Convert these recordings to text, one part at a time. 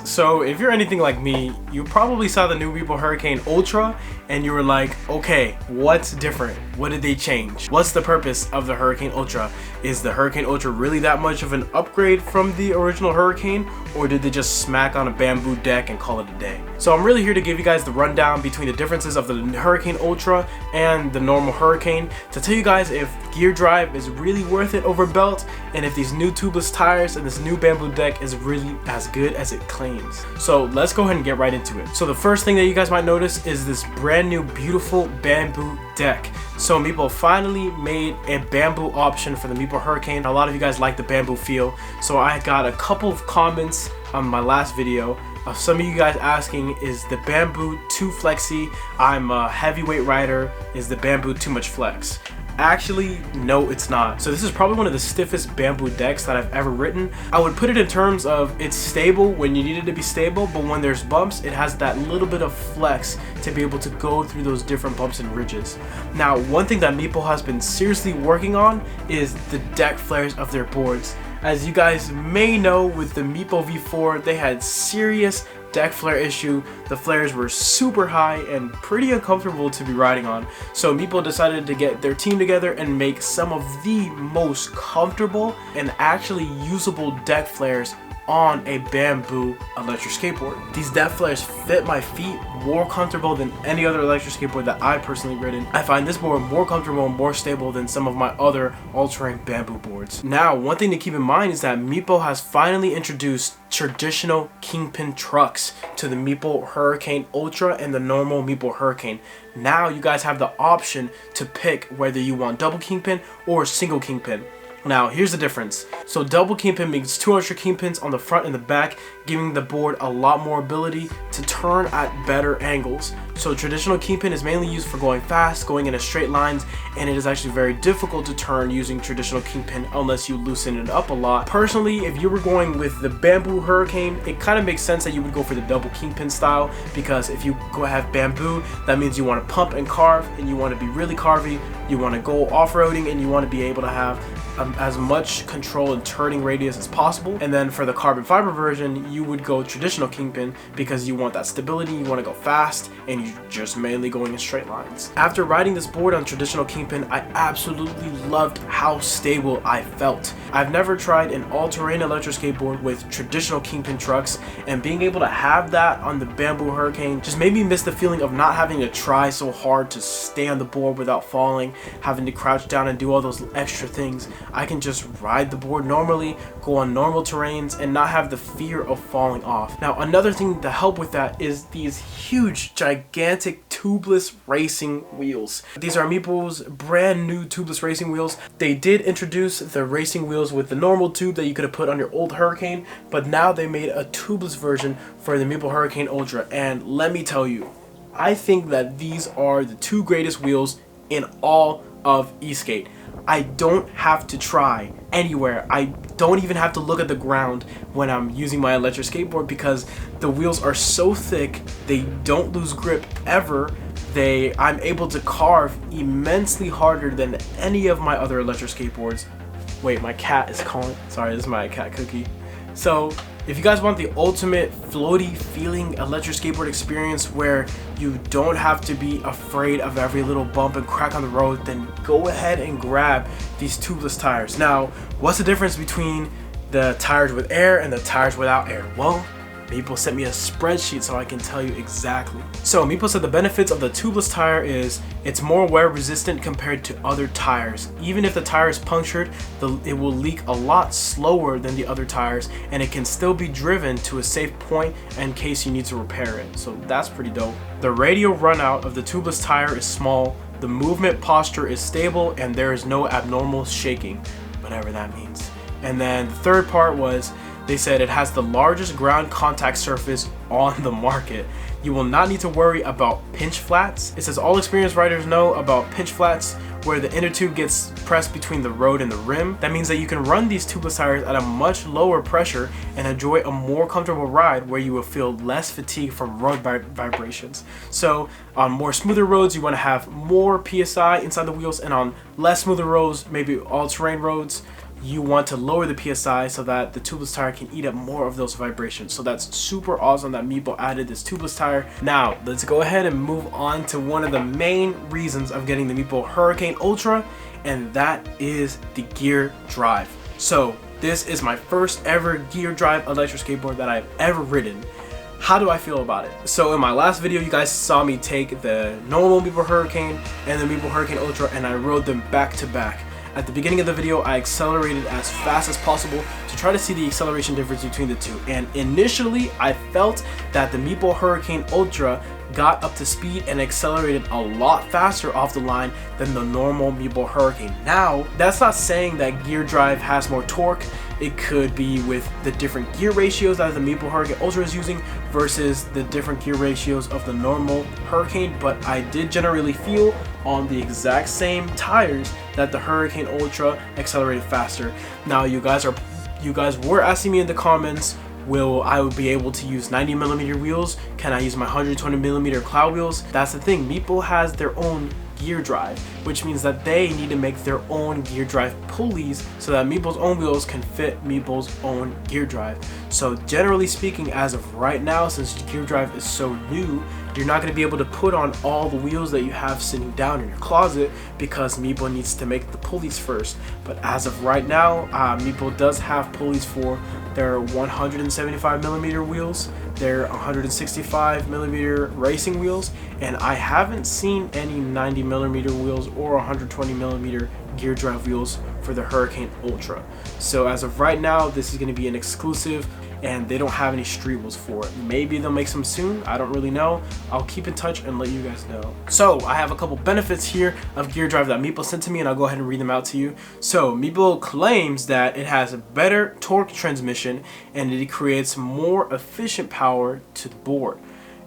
So if you're anything like me, you probably saw the new Meepo Hurricane Ultra and you were like, okay, what's different? What did they change? What's the purpose of the Hurricane Ultra? Is the Hurricane Ultra really that much of an upgrade from the original Hurricane, or did they just smack on a bamboo deck and call it a day? So I'm really here to give you guys the rundown between the differences of the Hurricane Ultra and the normal Hurricane, to tell you guys if gear drive is really worth it over belt, and if these new tubeless tires and this new bamboo deck is really as good as it claims. So let's go ahead and get right into it. So the first thing that you guys might notice is this brand new beautiful bamboo deck. So Meepo finally made a bamboo option for the Meepo Hurricane. A lot of you guys like the bamboo feel, so I got a couple of comments on my last video of some of you guys asking, is the bamboo too flexy? I'm a heavyweight rider, is the bamboo too much flex? Actually, no, it's not. So this is probably one of the stiffest bamboo decks that I've ever ridden. I would put it in terms of it's stable when you need it to be stable, but when there's bumps, it has that little bit of flex to be able to go through those different bumps and ridges. Now, one thing that Meepo has been seriously working on is the deck flares of their boards. As you guys may know, with the Meepo V4, they had serious deck flare issue. The flares were super high and pretty uncomfortable to be riding on. So Meepo decided to get their team together and make some of the most comfortable and actually usable deck flares on a bamboo electric skateboard. These deck flares fit my feet more comfortable than any other electric skateboard that I personally ridden. I find this board more comfortable and more stable than some of my other all-terrain bamboo boards. Now, one thing to keep in mind is that Meepo has finally introduced traditional kingpin trucks to the Meepo Hurricane Ultra and the normal Meepo Hurricane. Now you guys have the option to pick whether you want double kingpin or single kingpin. Now, here's the difference. So double kingpin means 2 extra kingpins on the front and the back, giving the board a lot more ability to turn at better angles. So traditional kingpin is mainly used for going fast, going in straight lines, and it is actually very difficult to turn using traditional kingpin unless you loosen it up a lot. Personally, if you were going with the bamboo Hurricane, it kind of makes sense that you would go for the double kingpin style, because if you go have bamboo, that means you want to pump and carve, and you want to be really carvy, you want to go off-roading, and you want to be able to have as much control and turning radius as possible. And then for the carbon fiber version, you would go traditional kingpin because you want that stability, you want to go fast, and you're just mainly going in straight lines. After riding this board on traditional kingpin, I absolutely loved how stable I felt. I've never tried an all-terrain electric skateboard with traditional kingpin trucks, and being able to have that on the bamboo Hurricane just made me miss the feeling of not having to try so hard to stay on the board without falling, having to crouch down and do all those extra things. I can just ride the board normally, go on normal terrains, and not have the fear of falling off. Now, another thing to help with that is these huge, gigantic tubeless racing wheels. These are Meepo's brand new tubeless racing wheels. They did introduce the racing wheels with the normal tube that you could have put on your old Hurricane, but now they made a tubeless version for the Meepo Hurricane Ultra, and let me tell you, I think that these are the 2 greatest wheels in all of e-skate. I don't have to try anywhere. I don't even have to look at the ground when I'm using my electric skateboard, because the wheels are so thick, they don't lose grip ever. I'm able to carve immensely harder than any of my other electric skateboards. Wait, my cat is calling. Sorry, this is my cat Cookie. So if you guys want the ultimate floaty feeling electric skateboard experience where you don't have to be afraid of every little bump and crack on the road, then go ahead and grab these tubeless tires. Now, what's the difference between the tires with air and the tires without air? Well, Meepo sent me a spreadsheet so I can tell you exactly. So Meepo said the benefits of the tubeless tire is it's more wear resistant compared to other tires. Even if the tire is punctured, it will leak a lot slower than the other tires, and it can still be driven to a safe point in case you need to repair it. So that's pretty dope. The radial runout of the tubeless tire is small, the movement posture is stable, and there is no abnormal shaking, whatever that means. And then the third part was, they said it has the largest ground contact surface on the market. You will not need to worry about pinch flats. It says all experienced riders know about pinch flats, where the inner tube gets pressed between the road and the rim. That means that you can run these tubeless tires at a much lower pressure and enjoy a more comfortable ride where you will feel less fatigue from road vibrations. So on more smoother roads, you want to have more PSI inside the wheels, and on less smoother roads, maybe all-terrain roads, you want to lower the PSI so that the tubeless tire can eat up more of those vibrations. So that's super awesome that Meepo added this tubeless tire. Now let's go ahead and move on to one of the main reasons of getting the Meepo Hurricane Ultra, and that is the gear drive. So this is my first ever gear drive electric skateboard that I've ever ridden. How do I feel about it? So in my last video, you guys saw me take the normal Meepo Hurricane and the Meepo Hurricane Ultra, and I rode them back to back. At the beginning of the video, I accelerated as fast as possible to try to see the acceleration difference between the two. And initially, I felt that the Meepo Hurricane Ultra got up to speed and accelerated a lot faster off the line than the normal Meepo Hurricane. Now, that's not saying that gear drive has more torque. It could be with the different gear ratios that the Meepo Hurricane Ultra is using versus the different gear ratios of the normal Hurricane, but I did generally feel on the exact same tires that the Hurricane Ultra accelerated faster. Now you guys were asking me in the comments, will I be able to use 90mm wheels? Can I use my 120mm cloud wheels? That's the thing, Meepo has their own gear drive, which means that they need to make their own gear drive pulleys so that Meepo's own wheels can fit Meepo's own gear drive. So generally speaking, as of right now, since gear drive is so new, you're not going to be able to put on all the wheels that you have sitting down in your closet because Meepo needs to make the pulleys first. But as of right now, Meepo does have pulleys for their 175mm wheels, their 165mm racing wheels, and I haven't seen any 90mm wheels or 120mm gear drive wheels for the Hurricane Ultra. So as of right now, this is going to be an exclusive, and they don't have any street wheels for it. Maybe they'll make some soon, I don't really know. I'll keep in touch and let you guys know. So I have a couple benefits here of gear drive that Meepo sent to me, and I'll go ahead and read them out to you. So Meepo claims that it has a better torque transmission and it creates more efficient power to the board.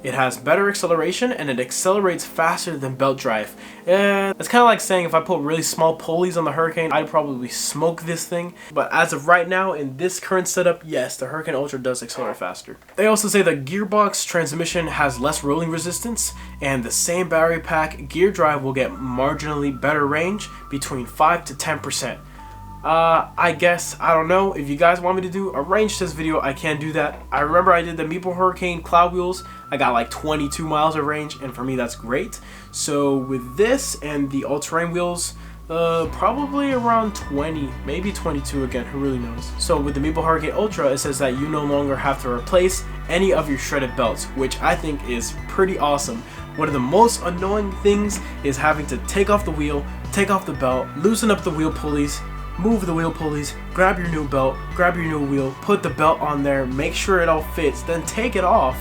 It has better acceleration and it accelerates faster than belt drive. It's kind of like saying if I put really small pulleys on the Hurricane, I'd probably smoke this thing. But as of right now, in this current setup, yes, the Hurricane Ultra does accelerate faster. They also say the gearbox transmission has less rolling resistance, and the same battery pack gear drive will get marginally better range, between 5 to 10%. I guess, I don't know, if you guys want me to do a range test video, I can do that. I remember I did the Meepo Hurricane cloud wheels. I got like 22 miles of range, and for me that's great. So with this and the all-terrain wheels, probably around 20, maybe 22 again, who really knows. So with the Meepo Hurricane Ultra, it says that you no longer have to replace any of your shredded belts, which I think is pretty awesome. One of the most annoying things is having to take off the wheel, take off the belt, loosen up the wheel pulleys, move the wheel pulleys, grab your new belt, grab your new wheel, put the belt on there, make sure it all fits, then take it off,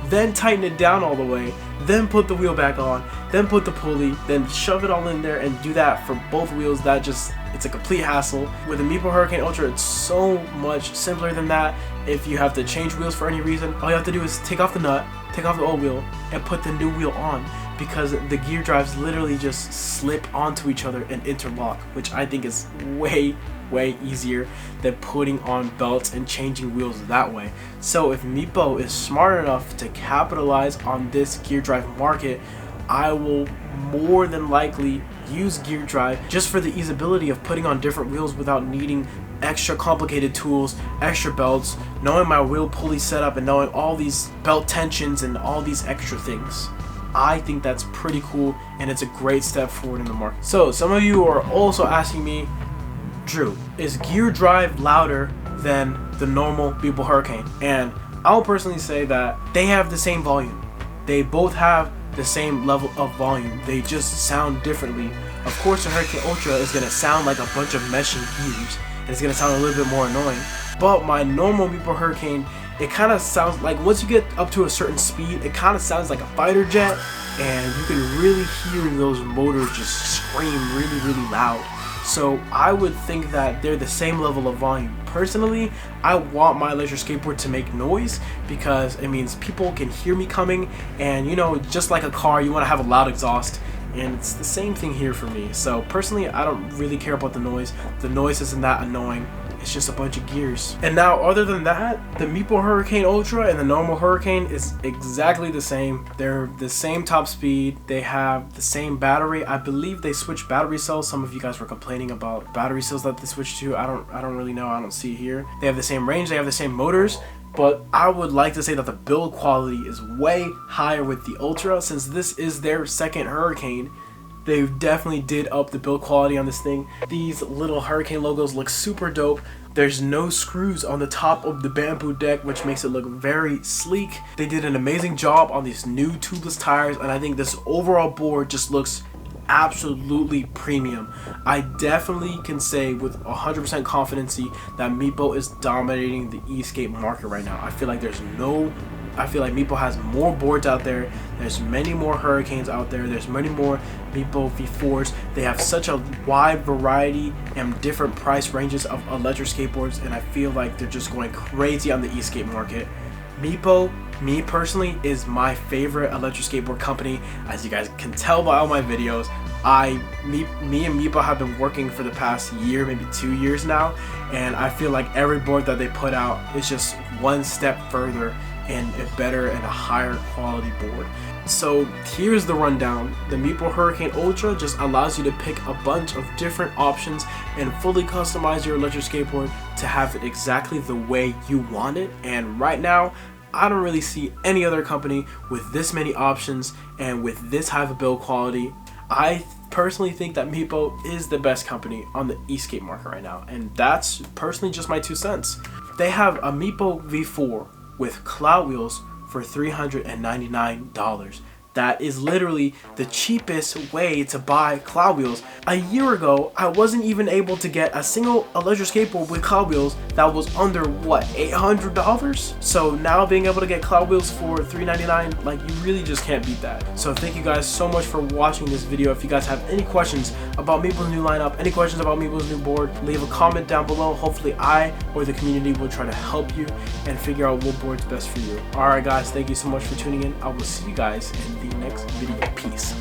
then tighten it down all the way, then put the wheel back on, then put the pulley, then shove it all in there and do that for both wheels. It's a complete hassle. With the Meepo Hurricane Ultra, it's so much simpler than that. If you have to change wheels for any reason, all you have to do is take off the nut, take off the old wheel, and put the new wheel on, because the gear drives literally just slip onto each other and interlock, which I think is way easier than putting on belts and changing wheels that way. So if Meepo is smart enough to capitalize on this gear drive market, I will more than likely use gear drive just for the easeability of putting on different wheels without needing extra complicated tools, extra belts, knowing my wheel pulley setup and knowing all these belt tensions and all these extra things. I think that's pretty cool, and it's a great step forward in the market. So some of you are also asking me, Drew, is gear drive louder than the normal Meepo Hurricane? And I'll personally say that they have the same volume. They both have the same level of volume. They just sound differently. Of course, the Hurricane Ultra is gonna sound like a bunch of meshing gears, and it's gonna sound a little bit more annoying. But my normal Meepo Hurricane, it kind of sounds like, once you get up to a certain speed, it kind of sounds like a fighter jet, and you can really hear those motors just scream really loud. So I would think that they're the same level of volume. Personally, I want my electric skateboard to make noise because it means people can hear me coming, and you know, just like a car, you want to have a loud exhaust, and it's the same thing here for me. So personally, I don't really care about the noise. The noise isn't that annoying. It's just a bunch of gears. And now, other than that, the Meepo Hurricane Ultra and the normal Hurricane is exactly the same. They're the same top speed. They have the same battery. I believe they switched battery cells. Some of you guys were complaining about battery cells that they switched to. I don't really know. I don't see it here. They have the same range. They have the same motors. But I would like to say that the build quality is way higher with the Ultra. Since this is their second Hurricane, they definitely did up the build quality on this thing. These little Hurricane logos look super dope. There's no screws on the top of the bamboo deck, which makes it look very sleek. They did an amazing job on these new tubeless tires, and I think this overall board just looks absolutely premium. I definitely can say with 100% confidence that Meepo is dominating the e-skate market right now. I feel like Meepo has more boards out there. There's many more Hurricanes out there. There's many more Meepo V4s. They have such a wide variety and different price ranges of electric skateboards, and I feel like they're just going crazy on the e-skate market. Meepo, me personally, is my favorite electric skateboard company. As you guys can tell by all my videos, me and Meepo have been working for the past year, maybe 2 years now, and I feel like every board that they put out is just one step further and a better and a higher quality board. So here's the rundown. The Meepo Hurricane Ultra just allows you to pick a bunch of different options and fully customize your electric skateboard to have it exactly the way you want it. And right now, I don't really see any other company with this many options and with this high of a build quality. I personally think that Meepo is the best company on the e-skate market right now, and that's personally just my 2 cents. They have a Meepo V4 with cloud wheels for $399. That is literally the cheapest way to buy cloud wheels. A year ago, I wasn't even able to get a single electric skateboard with cloud wheels that was under, what, $800? So now being able to get cloud wheels for $399, like, you really just can't beat that. So thank you guys so much for watching this video. If you guys have any questions about Meepo's new lineup, any questions about Meepo's new board, leave a comment down below. Hopefully I or the community will try to help you and figure out what board's best for you. Alright guys, thank you so much for tuning in. I will see you guys in the next video. Peace.